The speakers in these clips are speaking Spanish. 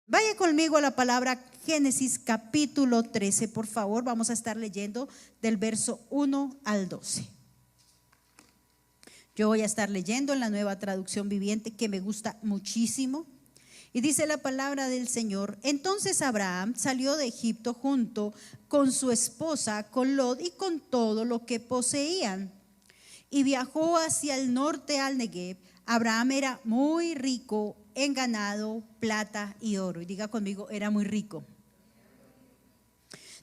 Vaya conmigo a la palabra Génesis capítulo 13, por favor. Vamos a estar leyendo del verso 1 al 12. Yo voy a estar leyendo en la Nueva Traducción Viviente, que me gusta muchísimo. Y dice la palabra del Señor: entonces Abraham salió de Egipto junto con su esposa, con Lot y con todo lo que poseían, y viajó hacia el norte al Negev. Abraham era muy rico en ganado, plata y oro. Y diga conmigo, era muy rico.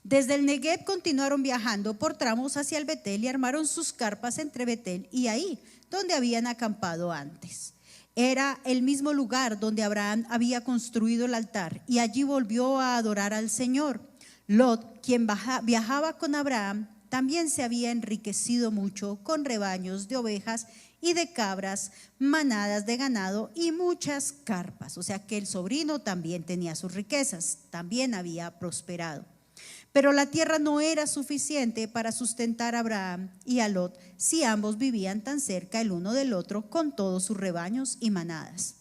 Desde el Negev continuaron viajando por tramos hacia el Betel y armaron sus carpas entre Betel y Ahí, donde habían acampado antes. Era el mismo lugar donde Abraham había construido el altar, y allí volvió a adorar al Señor. Lot, quien viajaba con Abraham, también se había enriquecido mucho con rebaños de ovejas y de cabras, manadas de ganado y muchas carpas. O sea que el sobrino también tenía sus riquezas, también había prosperado. Pero la tierra no era suficiente para sustentar a Abraham y a Lot si ambos vivían tan cerca el uno del otro con todos sus rebaños y manadas.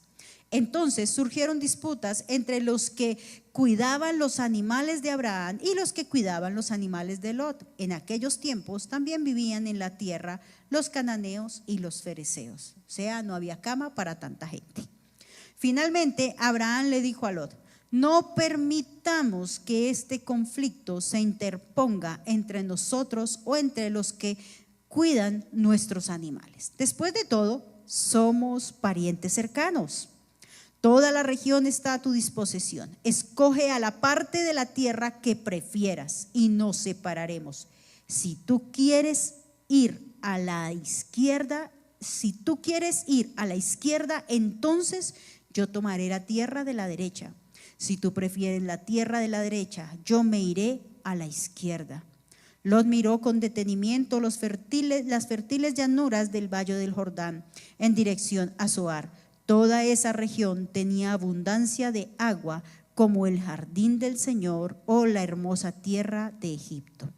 Entonces surgieron disputas entre los que cuidaban los animales de Abraham y los que cuidaban los animales de Lot. En aquellos tiempos también vivían en la tierra los cananeos y los fereceos. O sea, no había cama para tanta gente. Finalmente, Abraham le dijo a Lot: no permitamos que este conflicto se interponga entre nosotros o entre los que cuidan nuestros animales. Después de todo, somos parientes cercanos. Toda la región está a tu disposición. Escoge a la parte de la tierra que prefieras y nos separaremos. Si tú quieres ir a la izquierda, entonces yo tomaré la tierra de la derecha. Si tú prefieres la tierra de la derecha, yo me iré a la izquierda. Lot miró con detenimiento las fértiles llanuras del valle del Jordán en dirección a Zoar. Toda esa región tenía abundancia de agua, como el jardín del Señor o la hermosa tierra de Egipto.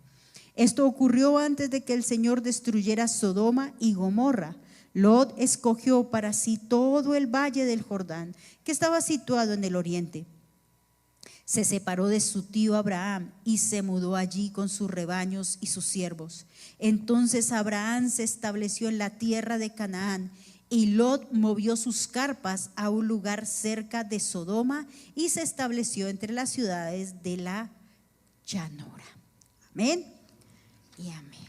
Esto ocurrió antes de que el Señor destruyera Sodoma y Gomorra. Lot escogió para sí todo el valle del Jordán, que estaba situado en el oriente. Se separó de su tío Abraham y se mudó allí con sus rebaños y sus siervos. Entonces Abraham se estableció en la tierra de Canaán, y Lot movió sus carpas a un lugar cerca de Sodoma y se estableció entre las ciudades de la llanura. Amén y amén.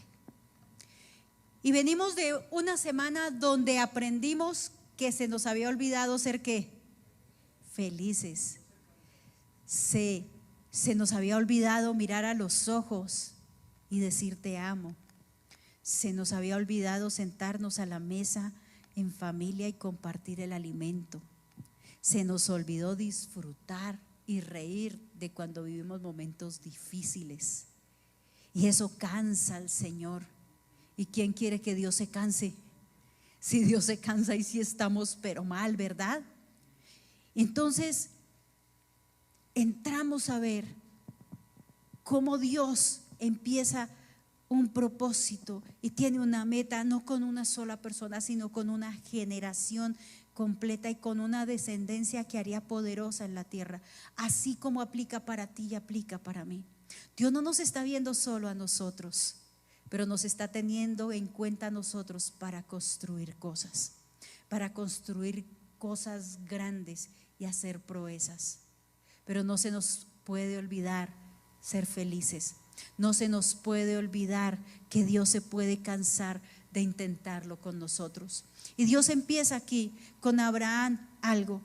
Y venimos de una semana donde aprendimos que se nos había olvidado ser ¿qué? Felices. Se nos había olvidado mirar a los ojos y decir te amo. Se nos había olvidado sentarnos a la mesa en familia y compartir el alimento. Se nos olvidó disfrutar y reír de cuando vivimos momentos difíciles. Y eso cansa al Señor. ¿Y quién quiere que Dios se canse? Si Dios se cansa y si estamos pero mal, ¿verdad? Entonces entramos a ver cómo Dios empieza un propósito y tiene una meta, no con una sola persona, sino con una generación completa y con una descendencia que haría poderosa en la tierra, así como aplica para ti y aplica para mí. Dios no nos está viendo solo a nosotros, pero nos está teniendo en cuenta a nosotros para construir cosas grandes y hacer proezas. Pero no se nos puede olvidar ser felices. No se nos puede olvidar que Dios se puede cansar de intentarlo con nosotros. Y Dios empieza aquí con Abraham algo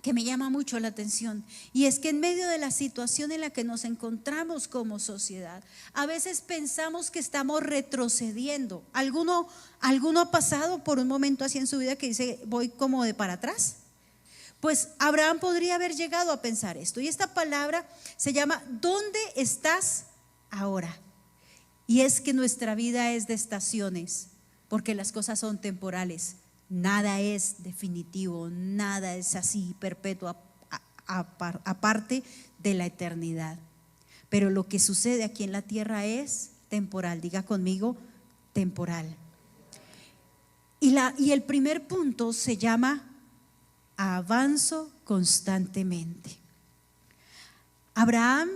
que me llama mucho la atención, y es que en medio de la situación en la que nos encontramos como sociedad, a veces pensamos que estamos retrocediendo. ¿Alguno ha pasado por un momento así en su vida que dice voy como de para atrás? Pues Abraham podría haber llegado a pensar esto, y esta palabra se llama ¿dónde estás ahora? Y es que nuestra vida es de estaciones, porque las cosas son temporales, nada es definitivo, nada es así perpetuo aparte de la eternidad. Pero lo que sucede aquí en la tierra es temporal, diga conmigo, temporal. Y el primer punto se llama avanzo constantemente. Abraham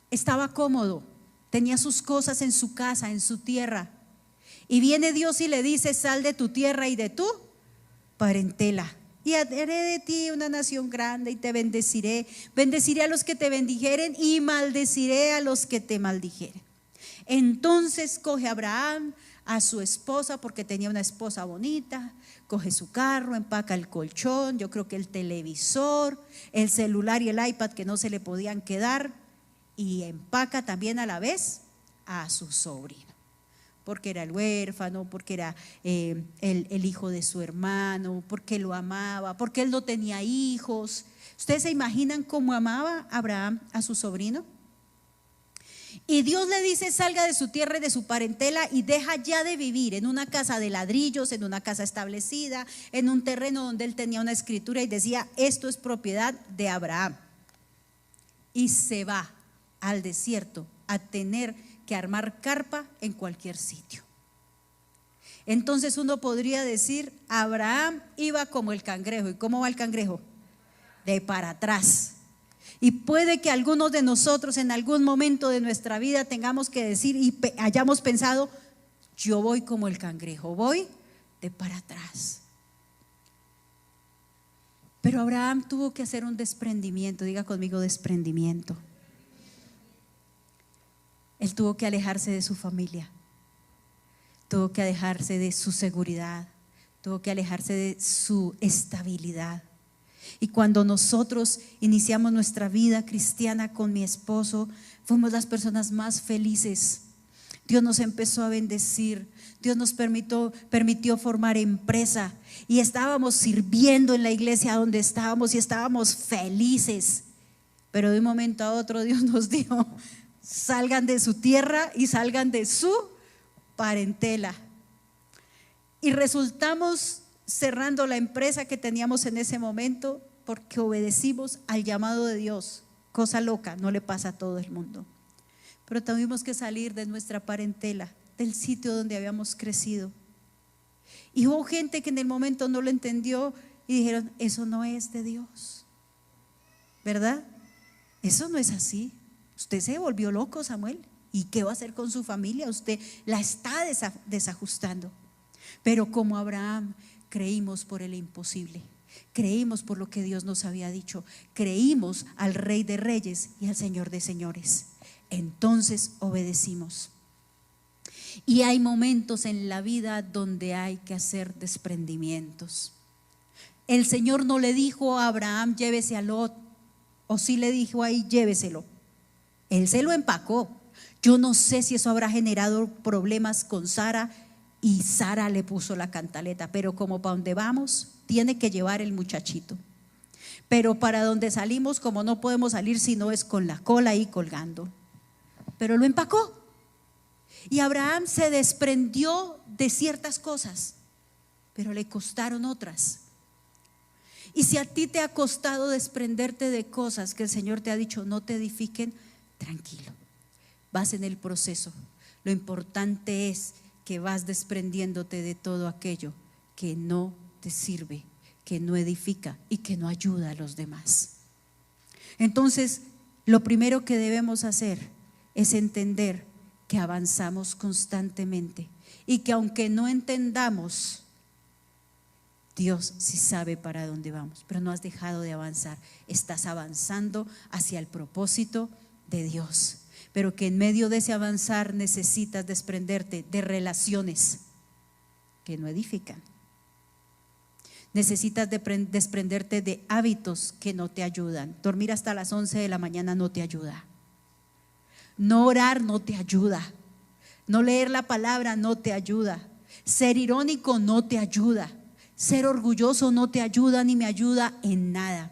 estaba cómodo, tenía sus cosas en su casa, en su tierra. Y viene Dios y le dice: sal de tu tierra y de tu parentela, y haré de ti una nación grande y te bendeciré. Bendeciré a los que te bendijeren y maldeciré a los que te maldijeren. Entonces coge Abraham a su esposa, porque tenía una esposa bonita, coge su carro, empaca el colchón, yo creo que el televisor, el celular y el iPad que no se le podían quedar, y empaca también a la vez a su sobrino, porque era el huérfano, porque era el hijo de su hermano, porque lo amaba, porque él no tenía hijos. ¿Ustedes se imaginan cómo amaba Abraham a su sobrino? Y Dios le dice: salga de su tierra y de su parentela y deja ya de vivir en una casa de ladrillos, en una casa establecida, en un terreno donde él tenía una escritura y decía: esto es propiedad de Abraham. Y se va al desierto a tener que armar carpa en cualquier sitio. Entonces uno podría decir: Abraham iba como el cangrejo. ¿Y cómo va el cangrejo? De para atrás. Y puede que algunos de nosotros en algún momento de nuestra vida tengamos que decir y hayamos pensado: yo voy como el cangrejo, voy de para atrás. Pero Abraham tuvo que hacer un desprendimiento. Diga conmigo: desprendimiento. Él tuvo que alejarse de su familia, tuvo que alejarse de su seguridad, tuvo que alejarse de su estabilidad. Y cuando nosotros iniciamos nuestra vida cristiana con mi esposo, fuimos las personas más felices. Dios nos empezó a bendecir, Dios nos permitió formar empresa, y estábamos sirviendo en la iglesia donde estábamos y estábamos felices. Pero de un momento a otro Dios nos dijo: salgan de su tierra y salgan de su parentela. Y resultamos cerrando la empresa que teníamos en ese momento porque obedecimos al llamado de Dios. Cosa loca, no le pasa a todo el mundo. Pero tuvimos que salir de nuestra parentela, del sitio donde habíamos crecido. Y hubo gente que en el momento no lo entendió y dijeron: eso no es de Dios, ¿verdad? Eso no es así. Usted se volvió loco, Samuel. ¿Y qué va a hacer con su familia? Usted la está desajustando. Pero como Abraham, creímos por el imposible, creímos por lo que Dios nos había dicho, creímos al Rey de Reyes y al Señor de Señores. Entonces obedecimos. Y hay momentos en la vida donde hay que hacer desprendimientos. El Señor no le dijo a Abraham: llévese a Lot, o sí le dijo ahí: lléveselo. Él se lo empacó. Yo no sé si eso habrá generado problemas con Sara, y Sara le puso la cantaleta, pero como para donde vamos tiene que llevar el muchachito. Pero para donde salimos, como no podemos salir si no es con la cola ahí colgando. Pero lo empacó. Y Abraham se desprendió de ciertas cosas, pero le costaron otras. Y si a ti te ha costado desprenderte de cosas que el Señor te ha dicho no te edifiquen, tranquilo, vas en el proceso. Lo importante es que vas desprendiéndote de todo aquello que no te sirve, que no edifica y que no ayuda a los demás. Entonces, lo primero que debemos hacer es entender que avanzamos constantemente y que aunque no entendamos, Dios sí sabe para dónde vamos, pero no has dejado de avanzar, estás avanzando hacia el propósito de Dios. Pero que en medio de ese avanzar necesitas desprenderte de relaciones que no edifican. Necesitas desprenderte de hábitos que no te ayudan. Dormir hasta las 11 de la mañana no te ayuda. No orar no te ayuda. No leer la palabra no te ayuda. Ser irónico no te ayuda. Ser orgulloso no te ayuda ni me ayuda en nada.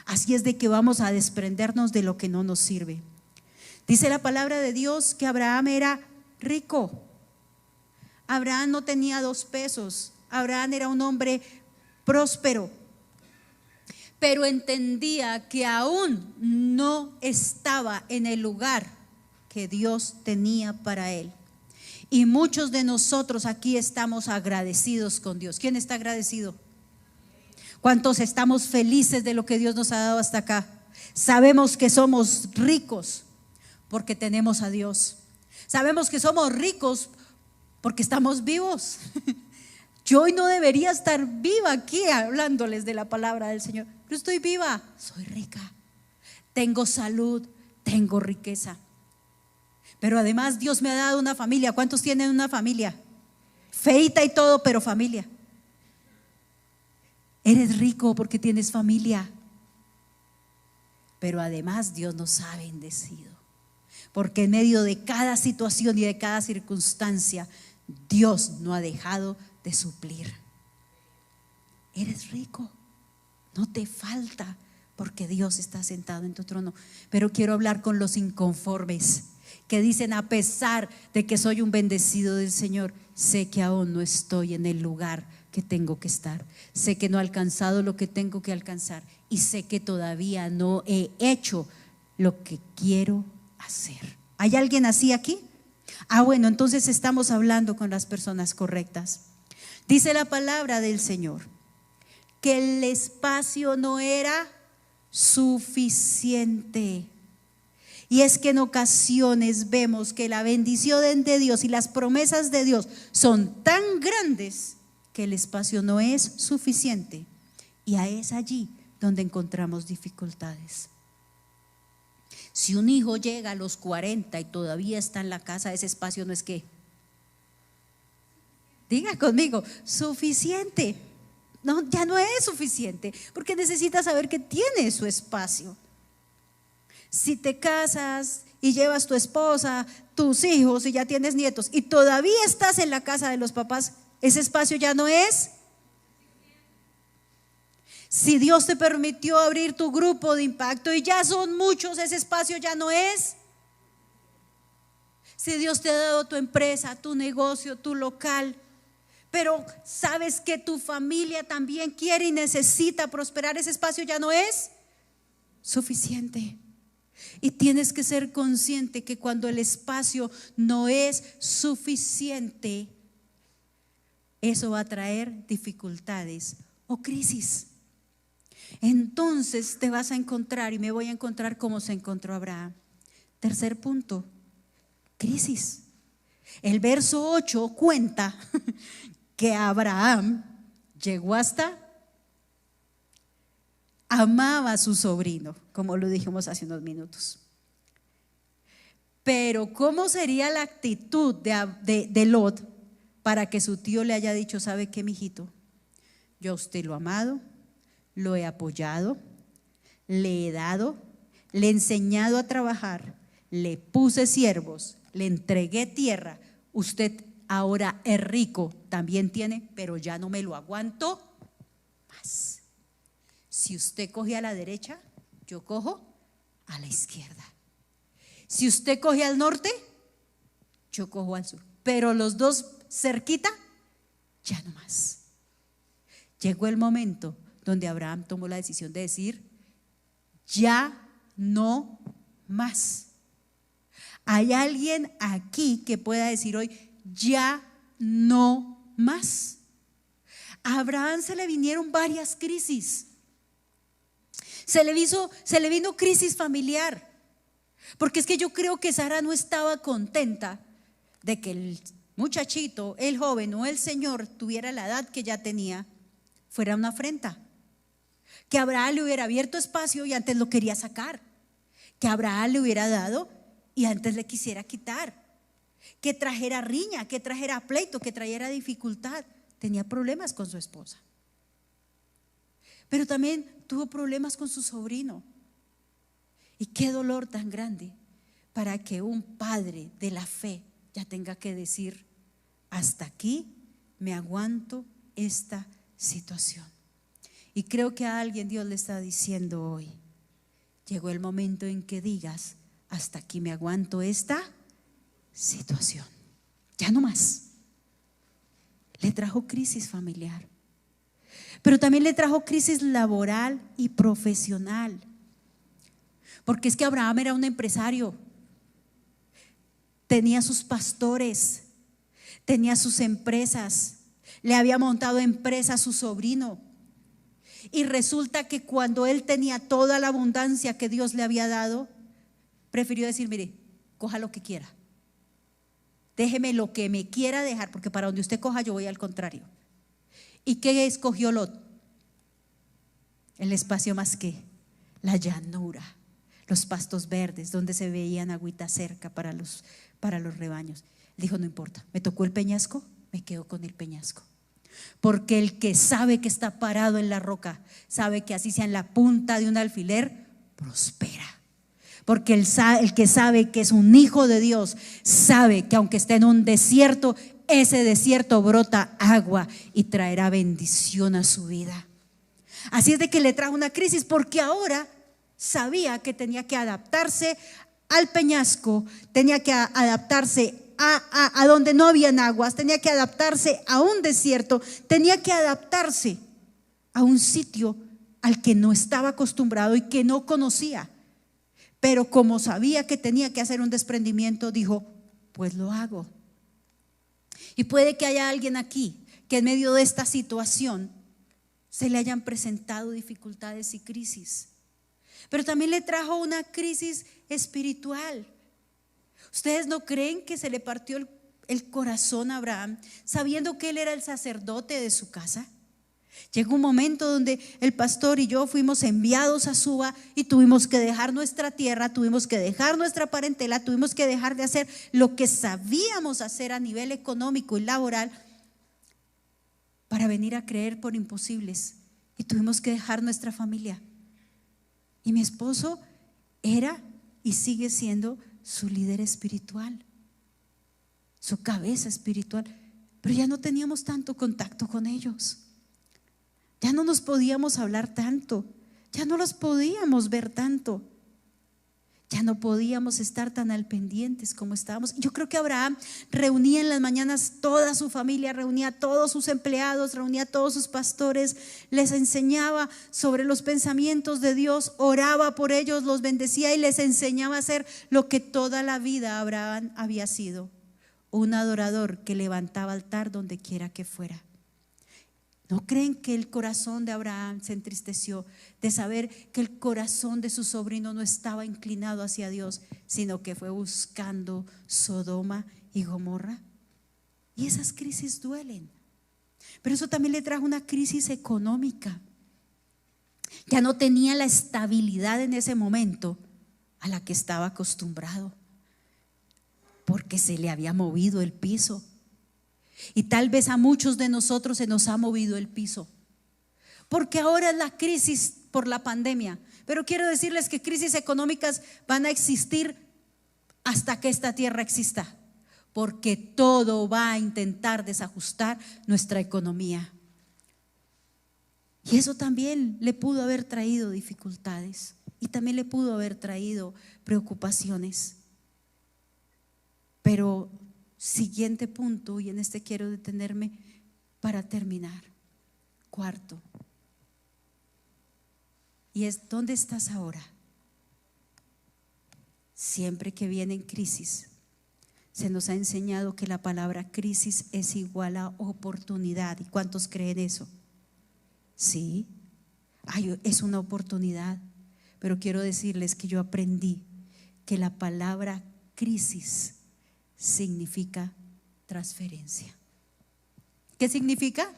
Así es de que vamos a desprendernos de lo que no nos sirve. Dice la palabra de Dios que Abraham era rico. Abraham no tenía 2 pesos. Abraham era un hombre próspero, pero entendía que aún no estaba en el lugar que Dios tenía para él. Y muchos de nosotros aquí estamos agradecidos con Dios. ¿Quién está agradecido? ¿Cuántos estamos felices de lo que Dios nos ha dado hasta acá? Sabemos que somos ricos porque tenemos a Dios. Sabemos que somos ricos porque estamos vivos. Yo hoy no debería estar viva aquí hablándoles de la palabra del Señor, pero estoy viva, soy rica, tengo salud, tengo riqueza. Pero además Dios me ha dado una familia. ¿Cuántos tienen una familia? Feita y todo, pero familia. Eres rico porque tienes familia. Pero además Dios nos ha bendecido, porque en medio de cada situación y de cada circunstancia Dios no ha dejado de suplir. Eres rico, no te falta, porque Dios está sentado en tu trono. Pero quiero hablar con los inconformes que dicen: a pesar de que soy un bendecido del Señor, sé que aún no estoy en el lugar que tengo que estar, sé que no he alcanzado lo que tengo que alcanzar, y sé que todavía no he hecho lo que quiero hacer. ¿Hay alguien así aquí? Bueno, entonces estamos hablando con las personas correctas. Dice la palabra del Señor que el espacio no era suficiente. Y es que en ocasiones vemos que la bendición de Dios y las promesas de Dios son tan grandes que el espacio no es suficiente. Y es allí donde encontramos dificultades. Si un hijo llega a los 40 y todavía está en la casa, ese espacio no es ¿qué? Diga conmigo, suficiente. No, ya no es suficiente, porque necesitas saber que tiene su espacio. Si te casas y llevas tu esposa, tus hijos y ya tienes nietos y todavía estás en la casa de los papás, ese espacio ya no es. Si Dios te permitió abrir tu grupo de impacto y ya son muchos, ese espacio ya no es. Si Dios te ha dado tu empresa, tu negocio, tu local, pero sabes que tu familia también quiere y necesita prosperar, ese espacio ya no es suficiente. Y tienes que ser consciente que cuando el espacio no es suficiente, eso va a traer dificultades o crisis. Entonces te vas a encontrar, y me voy a encontrar como se encontró Abraham. Tercer punto, crisis. El verso 8 cuenta que Abraham llegó hasta, amaba a su sobrino, como lo dijimos hace unos minutos. Pero ¿cómo sería la actitud de Lot para que su tío le haya dicho: ¿sabe qué, mijito? Yo a usted lo he amado, lo he apoyado, le he dado, le he enseñado a trabajar, le puse siervos, le entregué tierra, usted ahora es rico, también tiene, pero ya no me lo aguanto más. Si usted coge a la derecha, yo cojo a la izquierda. Si usted coge al norte, yo cojo al sur, pero los dos cerquita, ya no más. Llegó el momento donde Abraham tomó la decisión de decir: ya no más. ¿Hay alguien aquí que pueda decir hoy: ya no más? A Abraham se le vinieron varias crisis. Se le vino crisis familiar, porque es que yo creo que Sara no estaba contenta de que el muchachito, el joven o el señor tuviera la edad que ya tenía, fuera una afrenta. Que Abraham le hubiera abierto espacio y antes lo quería sacar. Que Abraham le hubiera dado y antes le quisiera quitar. Que trajera riña, que trajera pleito, que trajera dificultad. Tenía problemas con su esposa. Pero también tuvo problemas con su sobrino. Y qué dolor tan grande para que un padre de la fe ya tenga que decir: hasta aquí me aguanto esta situación. Y creo que a alguien Dios le está diciendo hoy: llegó el momento en que digas: hasta aquí me aguanto esta situación, ya no más. Le trajo crisis familiar, pero también le trajo crisis laboral y profesional, porque es que Abraham era un empresario, tenía sus pastores, tenía sus empresas, le había montado empresa a su sobrino. Y resulta que cuando él tenía toda la abundancia que Dios le había dado, prefirió decir: mire, coja lo que quiera, déjeme lo que me quiera dejar, porque para donde usted coja yo voy al contrario. ¿Y qué escogió Lot? El espacio más que la llanura, los pastos verdes, donde se veían agüitas cerca para los rebaños. Dijo: no importa, me tocó el peñasco, me quedo con el peñasco. Porque el que sabe que está parado en la roca, sabe que así sea en la punta de un alfiler, prospera. Porque el que sabe que es un hijo de Dios, sabe que aunque esté en un desierto, ese desierto brota agua y traerá bendición a su vida. Así es de que le trajo una crisis, porque ahora sabía que tenía que adaptarse al peñasco, tenía que adaptarse a donde no habían aguas, tenía que adaptarse a un desierto, tenía que adaptarse a un sitio al que no estaba acostumbrado y que no conocía. Pero como sabía que tenía que hacer un desprendimiento, dijo: pues lo hago. Y puede que haya alguien aquí que en medio de esta situación se le hayan presentado dificultades y crisis, pero también le trajo una crisis espiritual. ¿Ustedes no creen que se le partió el corazón a Abraham sabiendo que él era el sacerdote de su casa? Llegó un momento donde el pastor y yo fuimos enviados a Suba y tuvimos que dejar nuestra tierra, tuvimos que dejar nuestra parentela, tuvimos que dejar de hacer lo que sabíamos hacer a nivel económico y laboral para venir a creer por imposibles, y tuvimos que dejar nuestra familia. Y mi esposo era y sigue siendo su líder espiritual, su cabeza espiritual, pero ya no teníamos tanto contacto con ellos, ya no nos podíamos hablar tanto, ya no los podíamos ver tanto, ya no podíamos estar tan al pendientes como estábamos. Yo creo que Abraham reunía en las mañanas toda su familia, reunía a todos sus empleados, reunía a todos sus pastores, les enseñaba sobre los pensamientos de Dios, oraba por ellos, los bendecía y les enseñaba a hacer lo que toda la vida Abraham había sido: un adorador que levantaba altar donde quiera que fuera. ¿No creen que el corazón de Abraham se entristeció de saber que el corazón de su sobrino no estaba inclinado hacia Dios, sino que fue buscando Sodoma y Gomorra? Y esas crisis duelen. Pero eso también le trajo una crisis económica. Ya no tenía la estabilidad en ese momento a la que estaba acostumbrado, porque se le había movido el piso. Y tal vez a muchos de nosotros se nos ha movido el piso, porque ahora es la crisis por la pandemia. Pero quiero decirles que crisis económicas van a existir hasta que esta tierra exista, porque todo va a intentar desajustar nuestra economía. Y eso también le pudo haber traído dificultades y también le pudo haber traído preocupaciones. Pero siguiente punto, y en este quiero detenerme para terminar. Cuarto, y es: ¿dónde estás ahora? Siempre que vienen crisis, se nos ha enseñado que la palabra crisis es igual a oportunidad. ¿Y cuántos creen eso? Sí, es una oportunidad. Pero quiero decirles que yo aprendí que la palabra crisis significa transferencia. ¿Qué significa?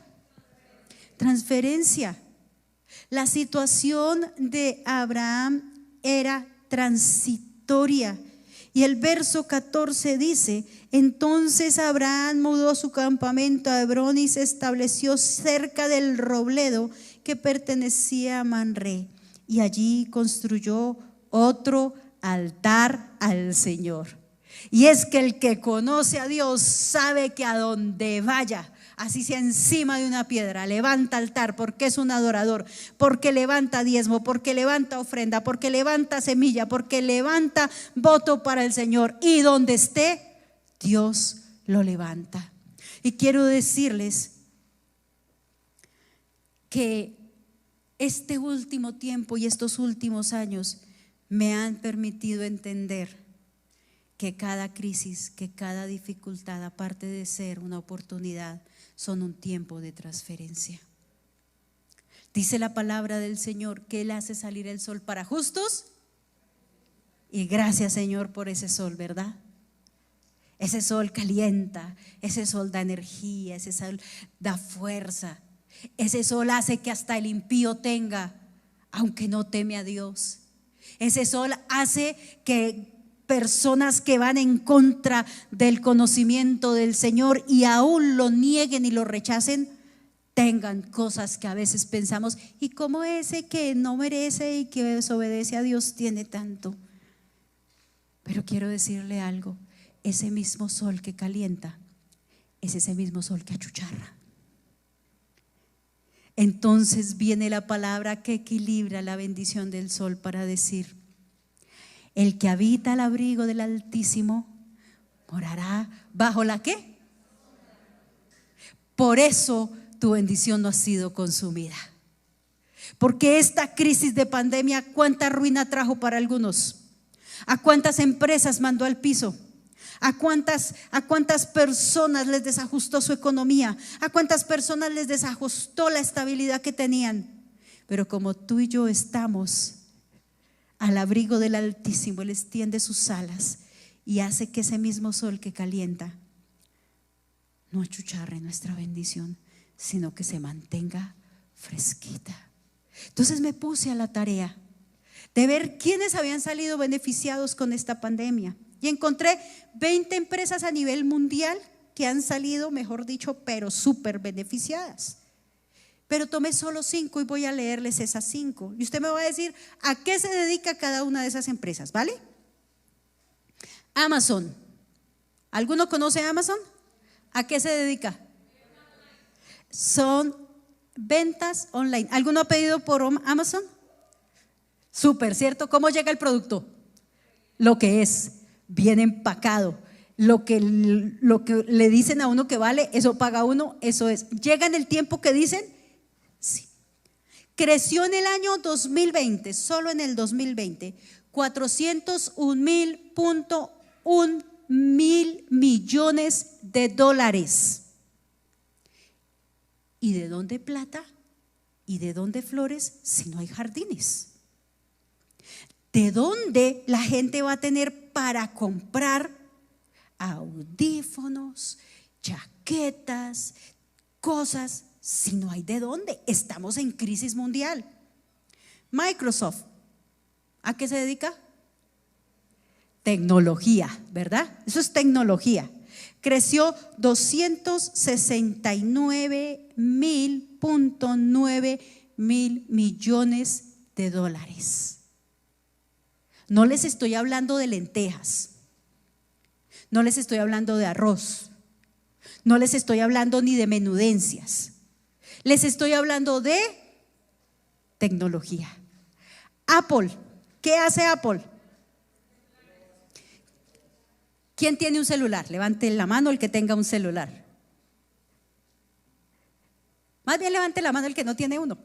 Transferencia. La situación de Abraham era transitoria. Y el verso 14 dice: entonces Abraham mudó su campamento a Hebrón y se estableció cerca del robledo que pertenecía a Manré, y allí construyó otro altar al Señor. Y es que el que conoce a Dios sabe que a donde vaya, así sea encima de una piedra, levanta altar, porque es un adorador, porque levanta diezmo, porque levanta ofrenda, porque levanta semilla, porque levanta voto para el Señor. Y donde esté, Dios lo levanta. Y quiero decirles que este último tiempo y estos últimos años me han permitido entender que cada crisis, que cada dificultad, aparte de ser una oportunidad, son un tiempo de transferencia. Dice la palabra del Señor que Él hace salir el sol para justos. Y gracias, Señor, por ese sol, ¿verdad? Ese sol calienta, ese sol da energía, ese sol da fuerza. Ese sol hace que hasta el impío tenga, aunque no teme a Dios. Ese sol hace que personas que van en contra del conocimiento del Señor y aún lo nieguen y lo rechacen, tengan cosas que a veces pensamos, ¿y cómo ese que no merece y que desobedece a Dios tiene tanto? Pero quiero decirle algo, ese mismo sol que calienta es ese mismo sol que achucharra. Entonces viene la palabra que equilibra la bendición del sol para decir: el que habita al abrigo del Altísimo morará bajo la ¿qué? Por eso tu bendición no ha sido consumida. Porque esta crisis de pandemia, ¿cuánta ruina trajo para algunos? ¿A cuántas empresas mandó al piso? ¿A cuántas personas les desajustó su economía? ¿A cuántas personas les desajustó la estabilidad que tenían? Pero como tú y yo estamos al abrigo del Altísimo, Él extiende sus alas y hace que ese mismo sol que calienta no achucharre nuestra bendición, sino que se mantenga fresquita. Entonces me puse a la tarea de ver quiénes habían salido beneficiados con esta pandemia. Y encontré 20 empresas a nivel mundial que han salido, mejor dicho, pero súper beneficiadas. Pero tomé solo 5 y voy a leerles esas 5. Y usted me va a decir a qué se dedica cada una de esas empresas, ¿vale? Amazon. ¿Alguno conoce Amazon? ¿A qué se dedica? Son ventas online. ¿Alguno ha pedido por Amazon? Súper, ¿cierto? ¿Cómo llega el producto? Lo que es, bien empacado. Lo que le dicen a uno que vale, eso paga uno, eso es. ¿Llega en el tiempo que dicen? Sí. Creció en el año 2020, solo en el 2020, 401.1 mil millones de dólares. ¿Y de dónde plata? ¿Y de dónde flores si no hay jardines? ¿De dónde la gente va a tener para comprar audífonos, chaquetas, cosas, si no hay de dónde? Estamos en crisis mundial. Microsoft, ¿a qué se dedica? Tecnología, ¿verdad? Eso es tecnología. Creció 269.9 mil millones de dólares. No les estoy hablando de lentejas, no les estoy hablando de arroz, no les estoy hablando ni de menudencias, les estoy hablando de tecnología. Apple, ¿qué hace Apple? ¿Quién tiene un celular? Levante la mano el que tenga un celular. Más bien levante la mano el que no tiene uno.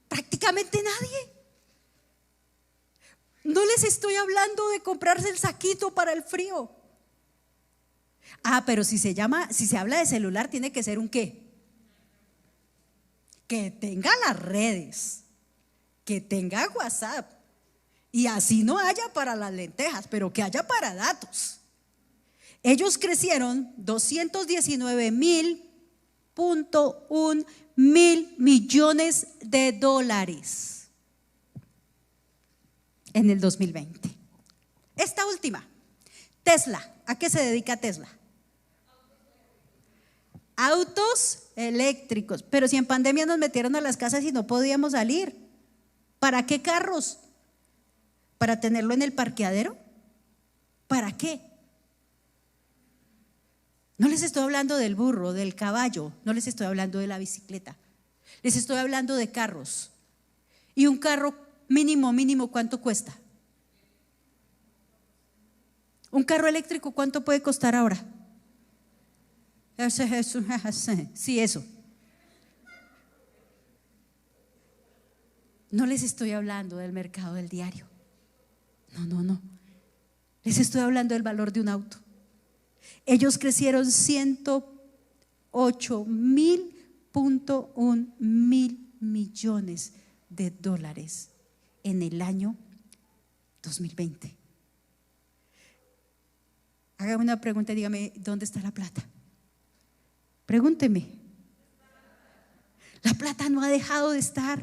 Prácticamente nadie. No les estoy hablando de comprarse el saquito para el frío. Pero si se habla de celular, tiene que ser un ¿qué? Que tenga las redes, que tenga WhatsApp. Y así no haya para las lentejas, pero que haya para datos. Ellos crecieron 219.1 mil millones de dólares en el 2020. Esta última, Tesla. ¿A qué se dedica Tesla? Autos eléctricos. Pero si en pandemia nos metieron a las casas y no podíamos salir, ¿para qué carros? ¿Para tenerlo en el parqueadero? ¿Para qué? No les estoy hablando del burro, del caballo, no les estoy hablando de la bicicleta, les estoy hablando de carros. Y un carro mínimo, ¿cuánto cuesta? Un carro eléctrico, ¿cuánto puede costar ahora? Sí, eso. No les estoy hablando del mercado del diario. No. Les estoy hablando del valor de un auto. Ellos crecieron 108.000 $2.1 millones en el año 2020. Hágame una pregunta y dígame, ¿dónde está la plata? Pregúnteme. La plata no ha dejado de estar.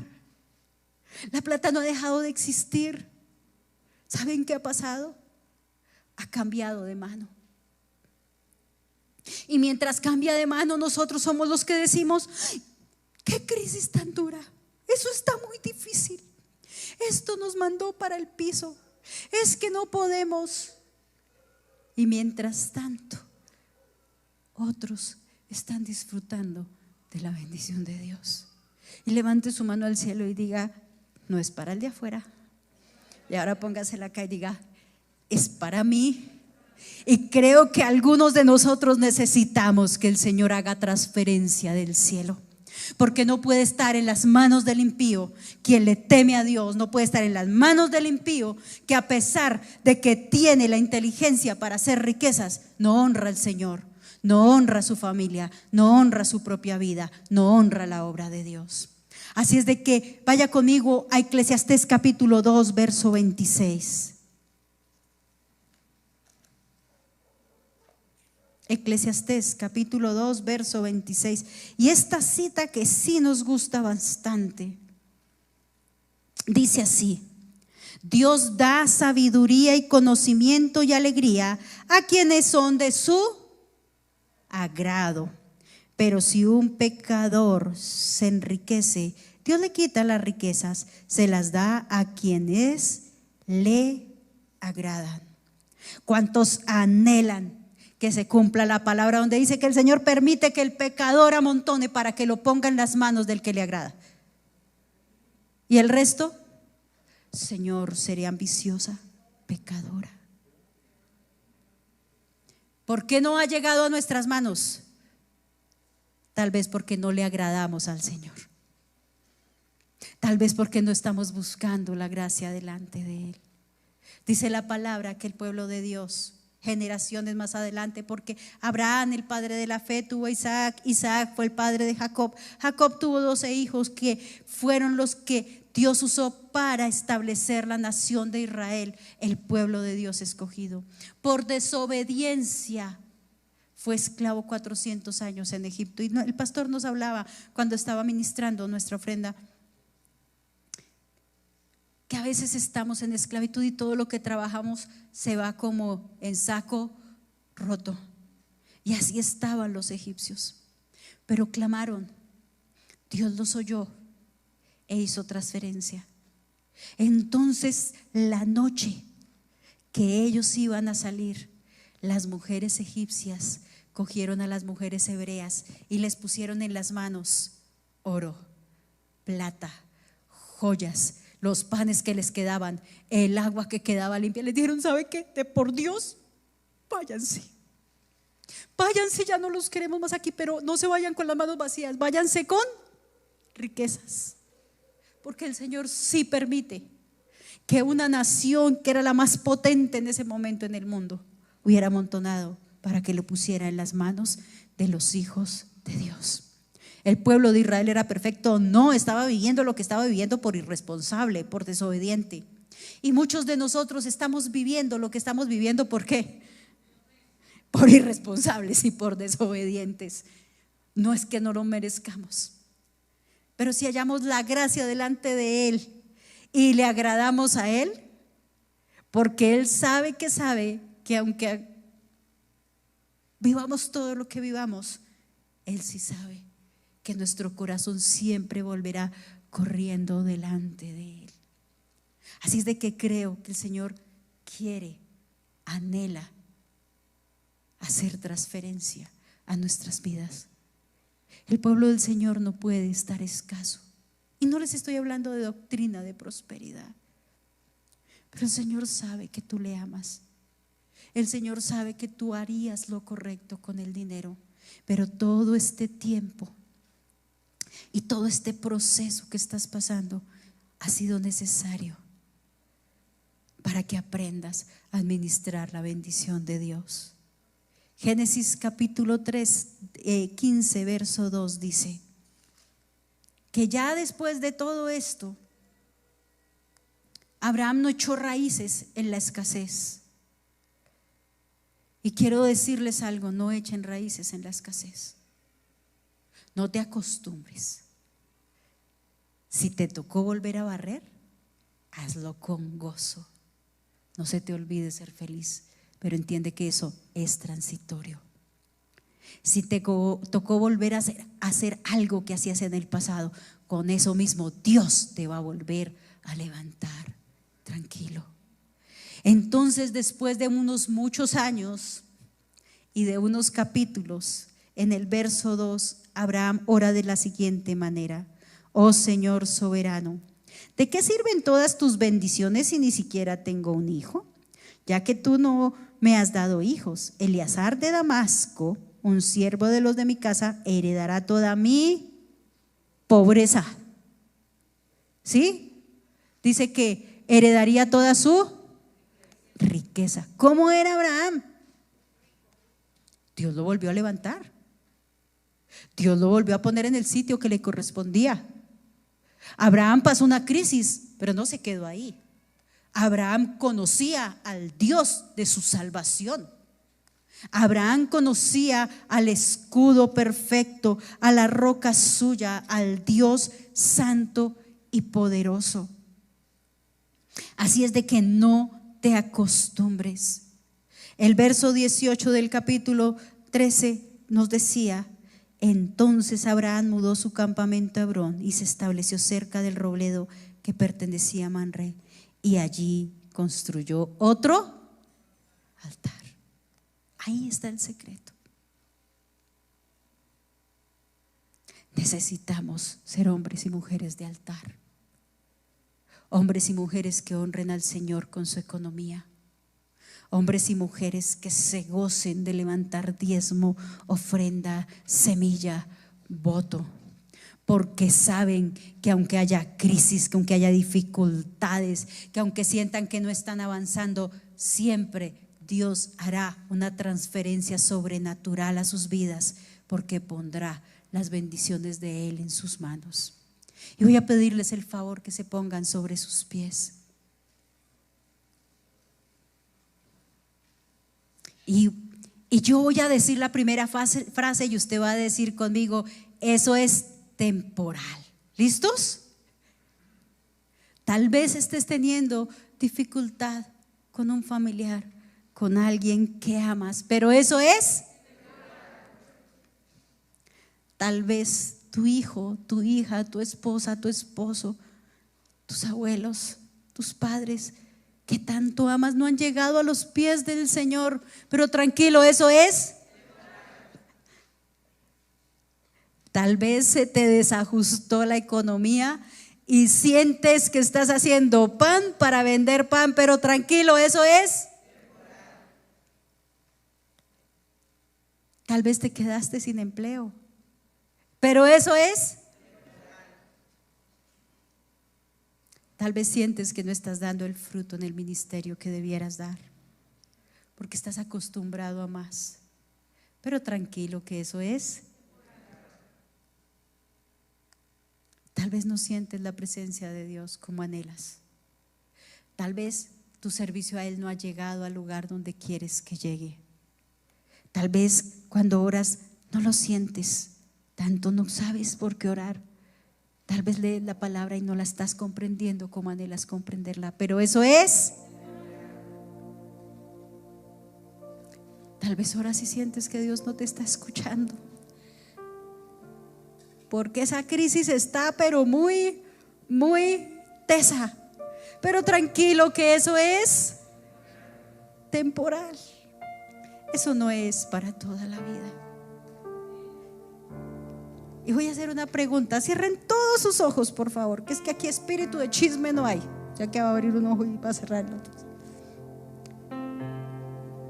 La plata no ha dejado de existir. ¿Saben qué ha pasado? Ha cambiado de mano. Y mientras cambia de mano, nosotros somos los que decimos: ¿qué crisis tan dura? Eso está muy difícil. Esto nos mandó para el piso. Es que no podemos. Y mientras tanto, otros están disfrutando de la bendición de Dios. Y levante su mano al cielo y diga: no es para el de afuera. Y ahora póngasela acá y diga: es para mí. Y creo que algunos de nosotros necesitamos que el Señor haga transferencia del cielo, porque no puede estar en las manos del impío quien le teme a Dios. No puede estar en las manos del impío que, a pesar de que tiene la inteligencia para hacer riquezas, no honra al Señor, no honra a su familia, no honra su propia vida, no honra la obra de Dios. Así es de que vaya conmigo a Eclesiastés capítulo 2, verso 26. Eclesiastés capítulo 2, verso 26. Y esta cita que sí nos gusta bastante, dice así: Dios da sabiduría y conocimiento y alegría a quienes son de su agrado. Pero si un pecador se enriquece, Dios le quita las riquezas, se las da a quienes le agradan. ¿Cuántos anhelan que se cumpla la palabra donde dice que el Señor permite que el pecador amontone para que lo ponga en las manos del que le agrada? ¿Y el resto? Señor, seré ambiciosa, pecadora. ¿Por qué no ha llegado a nuestras manos? Tal vez porque no le agradamos al Señor. Tal vez porque no estamos buscando la gracia delante de Él. Dice la palabra que el pueblo de Dios, generaciones más adelante, porque Abraham, el padre de la fe, tuvo a Isaac. Isaac fue el padre de Jacob. Jacob tuvo 12 hijos que fueron los que Dios usó para establecer la nación de Israel, el pueblo de Dios escogido. Por desobediencia fue esclavo 400 años en Egipto. Y el pastor nos hablaba cuando estaba ministrando nuestra ofrenda, que a veces estamos en esclavitud y todo lo que trabajamos se va como en saco roto. Y así estaban los egipcios. Pero clamaron, Dios los oyó e hizo transferencia. Entonces, la noche que ellos iban a salir, las mujeres egipcias cogieron a las mujeres hebreas y les pusieron en las manos oro, plata, joyas, los panes que les quedaban, el agua que quedaba limpia. Les dijeron: ¿sabe qué? De por Dios, váyanse. Váyanse, ya no los queremos más aquí, pero no se vayan con las manos vacías, váyanse con riquezas. Porque el Señor sí permite que una nación que era la más potente en ese momento en el mundo hubiera amontonado para que lo pusiera en las manos de los hijos de Dios. El pueblo de Israel era perfecto, no, estaba viviendo lo que estaba viviendo por irresponsable, por desobediente. Y muchos de nosotros estamos viviendo lo que estamos viviendo, ¿por qué? Por irresponsables y por desobedientes. No es que no lo merezcamos, pero si hallamos la gracia delante de Él y le agradamos a Él, porque Él sabe que aunque vivamos todo lo que vivamos, Él sí sabe que nuestro corazón siempre volverá corriendo delante de Él. Así es de que creo que el Señor quiere, anhela hacer transferencia a nuestras vidas. El pueblo del Señor no puede estar escaso. Y no les estoy hablando de doctrina de prosperidad, pero el Señor sabe que tú le amas. El Señor sabe que tú harías lo correcto con el dinero, pero todo este tiempo y todo este proceso que estás pasando ha sido necesario para que aprendas a administrar la bendición de Dios. Génesis capítulo 3, 15, verso 2 dice: que ya después de todo esto, Abraham no echó raíces en la escasez. Y quiero decirles algo: no echen raíces en la escasez. No te acostumbres. Si te tocó volver a barrer, hazlo con gozo. No se te olvide ser feliz, pero entiende que eso es transitorio. Si te tocó volver a hacer algo que hacías en el pasado, con eso mismo Dios te va a volver a levantar. Tranquilo. Entonces, después de unos muchos años y de unos capítulos, en el verso 2, Abraham ora de la siguiente manera: oh Señor soberano, ¿de qué sirven todas tus bendiciones si ni siquiera tengo un hijo? Ya que tú no me has dado hijos, Eleazar de Damasco, un siervo de los de mi casa, heredará toda mi pobreza. ¿Sí? Dice que heredaría toda su riqueza. ¿Cómo era Abraham? Dios lo volvió a levantar. Dios lo volvió a poner en el sitio que le correspondía. Abraham pasó una crisis, pero no se quedó ahí. Abraham conocía al Dios de su salvación. Abraham conocía al escudo perfecto, a la roca suya, al Dios santo y poderoso. Así es de que no te acostumbres. El verso 18 del capítulo 13 nos decía: entonces Abraham mudó su campamento a Hebrón y se estableció cerca del robledo que pertenecía a Mamre, y allí construyó otro altar. Ahí está el secreto. Necesitamos ser hombres y mujeres de altar, hombres y mujeres que honren al Señor con su economía, hombres y mujeres que se gocen de levantar diezmo, ofrenda, semilla, voto, porque saben que aunque haya crisis, que aunque haya dificultades, que aunque sientan que no están avanzando, siempre Dios hará una transferencia sobrenatural a sus vidas, porque pondrá las bendiciones de Él en sus manos. Y voy a pedirles el favor que se pongan sobre sus pies. Y yo voy a decir la primera frase y usted va a decir conmigo: eso es temporal. ¿Listos? Tal vez estés teniendo dificultad con un familiar, con alguien que amas, pero eso es. Tal vez tu hijo, tu hija, tu esposa, tu esposo, tus abuelos, tus padres que tanto amas no han llegado a los pies del Señor, pero tranquilo, eso es. Tal vez se te desajustó la economía y sientes que estás haciendo pan para vender pan, pero tranquilo, eso es. Tal vez te quedaste sin empleo, pero eso es. Tal vez sientes que no estás dando el fruto en el ministerio que debieras dar, porque estás acostumbrado a más, pero tranquilo, que eso es. Tal vez no sientes la presencia de Dios como anhelas. Tal vez tu servicio a Él no ha llegado al lugar donde quieres que llegue. Tal vez cuando oras no lo sientes tanto, no sabes por qué orar. Tal vez lees la palabra y no la estás comprendiendo como anhelas comprenderla, pero eso es. Tal vez oras y sientes que Dios no te está escuchando, porque esa crisis está pero muy tesa. Pero tranquilo, que eso es temporal. Eso no es para toda la vida. Y voy a hacer una pregunta. Cierren todos sus ojos, por favor, que es que aquí espíritu de chisme no hay, ya que va a abrir un ojo y va a cerrar el otro.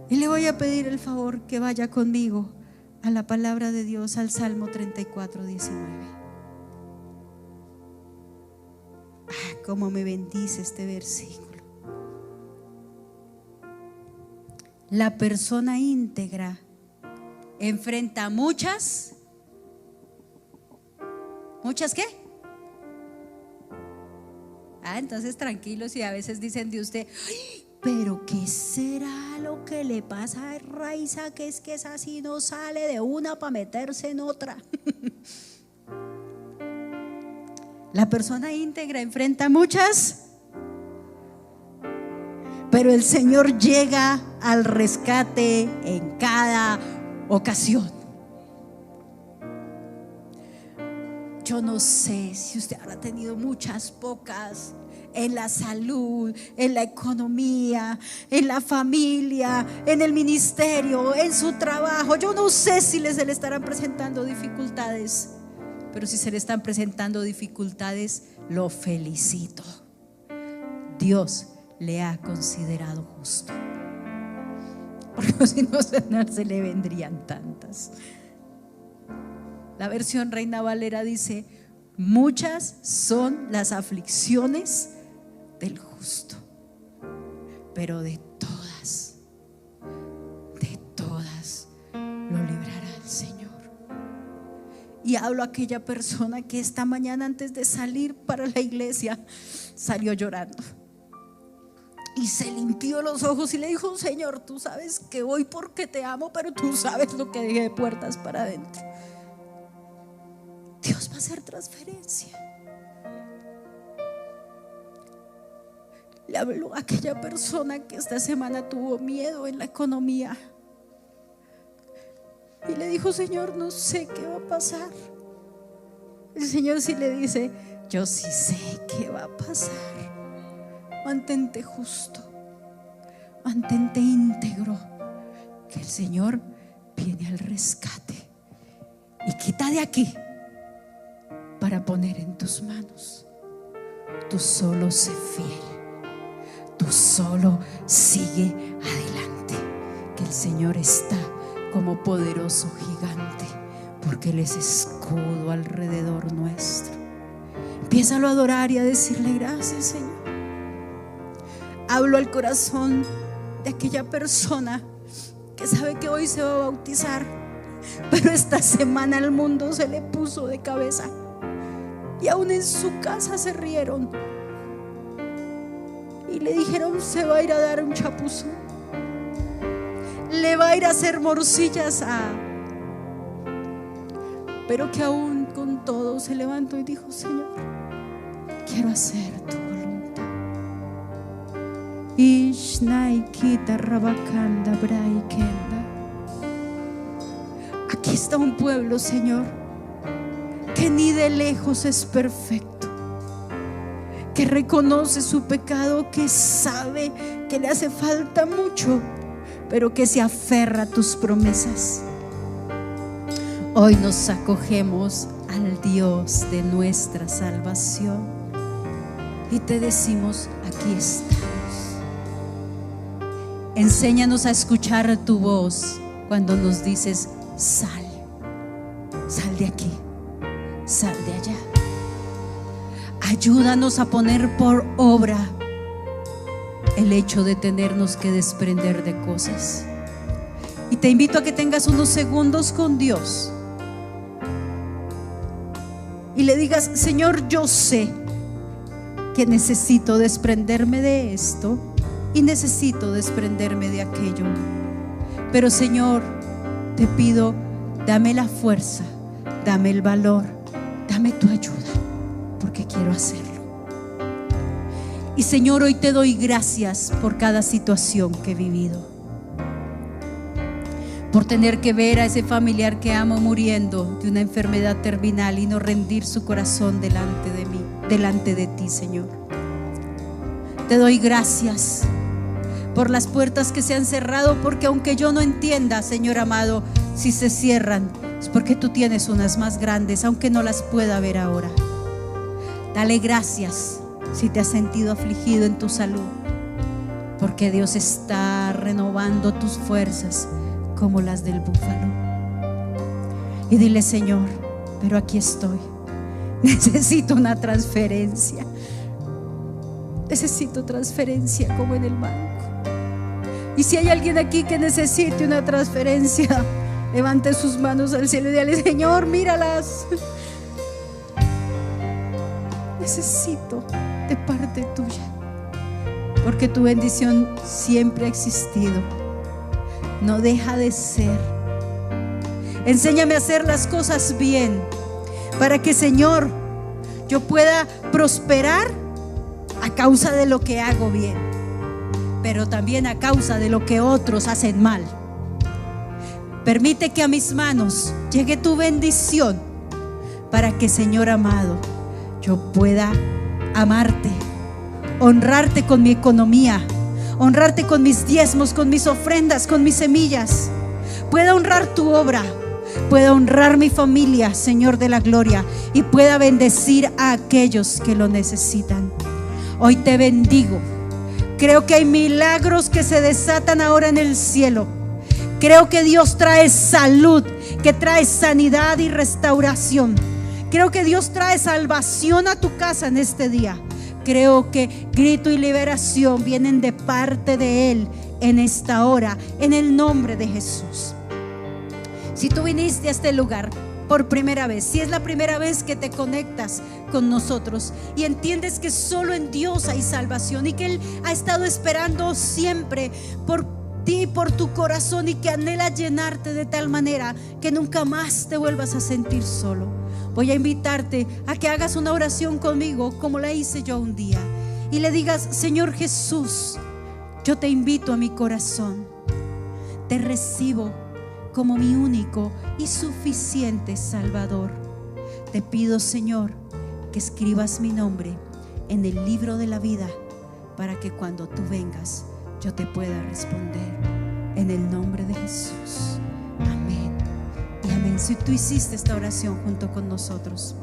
Y le voy a pedir el favor que vaya conmigo a la palabra de Dios, al Salmo 34:19. Cómo me bendice este versículo. La persona íntegra enfrenta muchas ¿qué? Entonces tranquilos, y a veces dicen de usted: "Ay, pero ¿qué será lo que le pasa a Raiza? Que es así, no sale de una para meterse en otra". La persona íntegra enfrenta muchas, pero el Señor llega al rescate en cada ocasión. Yo no sé si usted habrá tenido muchas, pocas, en la salud, en la economía, en la familia, en el ministerio, en su trabajo. Yo no sé si se le estarán presentando dificultades, pero si se le están presentando dificultades, lo felicito. Dios le ha considerado justo, porque si no se le vendrían tantas. La versión Reina Valera dice: muchas son las aflicciones del justo, pero de todas lo librará el Señor. Y hablo a aquella persona que esta mañana, antes de salir para la iglesia, salió llorando y se limpió los ojos y le dijo: Señor, tú sabes que voy porque te amo, pero tú sabes lo que dejé de puertas para adentro. Dios va a hacer transferencia. Le habló a aquella persona que esta semana tuvo miedo en la economía y le dijo: Señor, no sé qué va a pasar. El Señor sí le dice: yo sí sé qué va a pasar. Mantente justo, mantente íntegro, que el Señor viene al rescate y quita de aquí para poner en tus manos. Tú solo sé fiel, tú solo sigue adelante, que el Señor está como poderoso gigante, porque Él es escudo alrededor nuestro. Empiézalo a adorar y a decirle: gracias, Señor. Hablo al corazón de aquella persona que sabe que hoy se va a bautizar, pero esta semana el mundo se le puso de cabeza y aún en su casa se rieron y le dijeron: se va a ir a dar un chapuzón, le va a ir a hacer morcillas pero que aún con todo se levantó y dijo: Señor, quiero hacer tu voluntad. Aquí está un pueblo, Señor, que ni de lejos es perfecto, que reconoce su pecado, que sabe que le hace falta mucho, pero que se aferra a tus promesas. Hoy nos acogemos al Dios de nuestra salvación y te decimos: aquí estamos. Enséñanos a escuchar tu voz cuando nos dices: sal de aquí, sal de allá. Ayúdanos a poner por obra el hecho de tenernos que desprender de cosas. Y te invito a que tengas unos segundos con Dios y le digas: Señor, yo sé que necesito desprenderme de esto y necesito desprenderme de aquello, pero Señor, te pido, dame la fuerza, dame el valor, dame tu ayuda, porque quiero hacerlo. Y Señor, hoy te doy gracias por cada situación que he vivido, por tener que ver a ese familiar que amo muriendo de una enfermedad terminal y no rendir su corazón delante de mí, delante de ti, Señor. Te doy gracias por las puertas que se han cerrado, porque aunque yo no entienda, Señor amado, si se cierran es porque tú tienes unas más grandes, aunque no las pueda ver ahora. Dale gracias si te has sentido afligido en tu salud, porque Dios está renovando tus fuerzas como las del búfalo. Y dile: Señor, pero aquí estoy, necesito una transferencia, necesito transferencia como en el banco. Y si hay alguien aquí que necesite una transferencia, levante sus manos al cielo y dile: Señor, míralas, necesito de parte tuya, porque tu bendición siempre ha existido, no deja de ser. Enséñame a hacer las cosas bien, para que, Señor, yo pueda prosperar a causa de lo que hago bien, pero también a causa de lo que otros hacen mal. Permite que a mis manos llegue tu bendición, para que, Señor amado, yo pueda amarte, honrarte con mi economía, honrarte con mis diezmos, con mis ofrendas, con mis semillas. Pueda honrar tu obra, pueda honrar mi familia, Señor de la gloria, y pueda bendecir a aquellos que lo necesitan. Hoy te bendigo. Creo que hay milagros que se desatan ahora en el cielo. Creo que Dios trae salud, que trae sanidad y restauración. Creo que Dios trae salvación a tu casa en este día. Creo que grito y liberación vienen de parte de Él en esta hora, en el nombre de Jesús. Si tú viniste a este lugar por primera vez, si es la primera vez que te conectas con nosotros y entiendes que solo en Dios hay salvación y que Él ha estado esperando siempre por ti, por tu corazón, y que anhela llenarte de tal manera que nunca más te vuelvas a sentir solo, voy a invitarte a que hagas una oración conmigo como la hice yo un día y le digas: Señor Jesús, yo te invito a mi corazón, te recibo como mi único y suficiente Salvador. Te pido, Señor, que escribas mi nombre en el libro de la vida, para que cuando tú vengas yo te pueda responder, en el nombre de Jesús. Amén y amén. Si tú hiciste esta oración junto con nosotros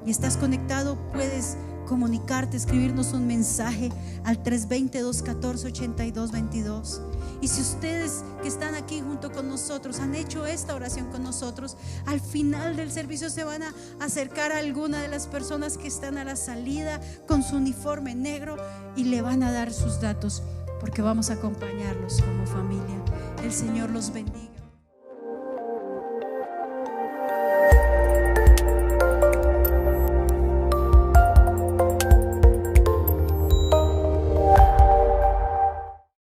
y estás conectado, puedes comunicarte, escribirnos un mensaje al 320-214-8222. Y si ustedes que están aquí junto con nosotros han hecho esta oración con nosotros, al final del servicio se van a acercar a alguna de las personas que están a la salida con su uniforme negro y le van a dar sus datos, porque vamos a acompañarlos como familia. El Señor los bendiga.